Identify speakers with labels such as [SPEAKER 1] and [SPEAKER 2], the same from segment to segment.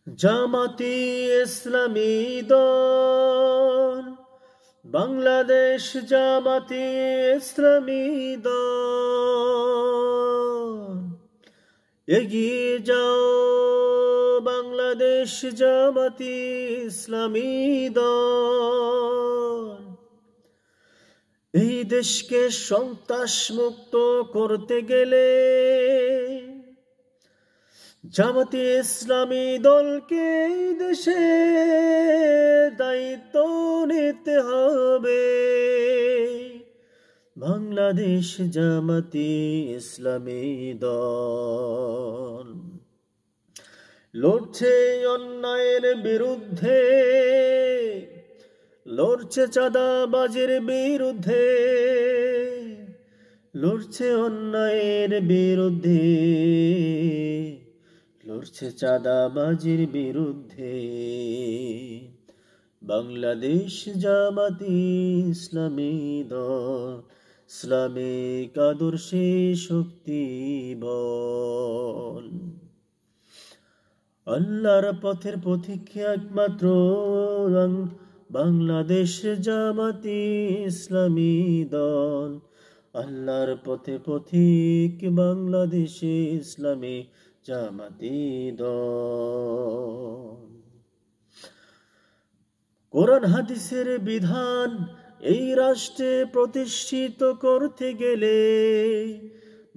[SPEAKER 1] জামাতি ইসলামী দল, বাংলাদেশ জামাতি ইসলামী দল, এগিয়ে যাও বাংলাদেশ জামাতি ইসলামী দল। এই দেশকে সন্ত্রাস মুক্ত করতে গেলে জামাতি ইসলামী দলকে দেশে দায়িত্ব নিতে হবে। বাংলাদেশ জামাতি ইসলামী দল লড়ছে অন্যায়ের বিরুদ্ধে, লড়ছে চাঁদাবাজির বিরুদ্ধে, লড়ছে অন্যায়ের বিরুদ্ধে, লড়ছে চাঁদাবাজির বিরুদ্ধে। বাংলাদেশ জামাতি ইসলামী দল ইসলামিক আদর্শে শক্তি বল। আল্লাহর পথের পথিক একমাত্র বাংলাদেশ জামাতি ইসলামী দল। আল্লাহর পথে পথিক বাংলাদেশে ইসলামী জামাতি দল। কোরআন হাদিসের বিধান এই রাষ্ট্রে প্রতিষ্ঠিত করতে গেলে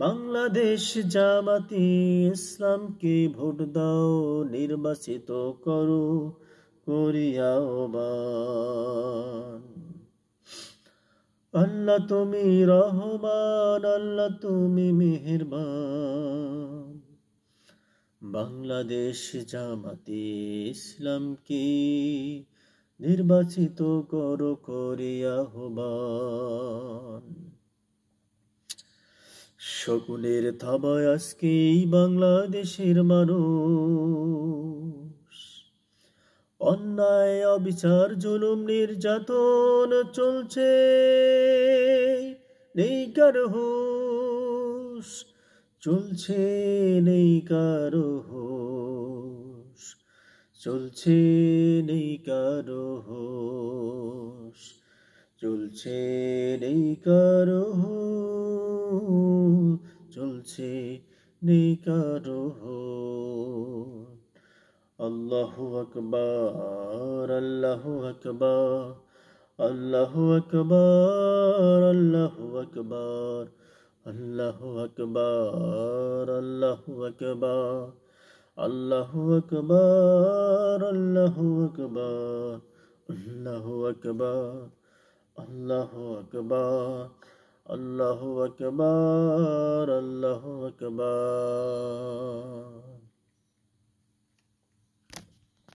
[SPEAKER 1] বাংলাদেশ জামাতি ইসলামকে ভোট দাও, নির্বাচিত করো করিয়া আহ্বান। আল্লাহ তুমি রহমান, আল্লাহ তুমি মেহেরবান। বাংলাদেশ জামাতি ইসলামকে নির্বাচিত করো করিয়া আহ্বান। শকুনের থাবায় আজকে বাংলাদেশের মানুষ, অন্যায় অবিচার জুলুম নির্যাতন চলছে, নেই কারো হুঁশ, চলছে নেই কারো হুঁশ, চলছে নেই কারো হুঁশ, চলছে নেই কারো হুঁশ, চলছে নেই কারো হুঁশ। আল্লাহু আকবার, আল্লাহু আকবার, আল্লাহু আকবার, আল্লাহু আকবার, আল্লাহু আকবার, আল্লাহু আকবার, আল্লাহু আকবার, আল্লাহু আকবার, আল্লাহু আকবার, আল্লাহু আকবার, আল্লাহু আকবার, আল্লাহু আকবার।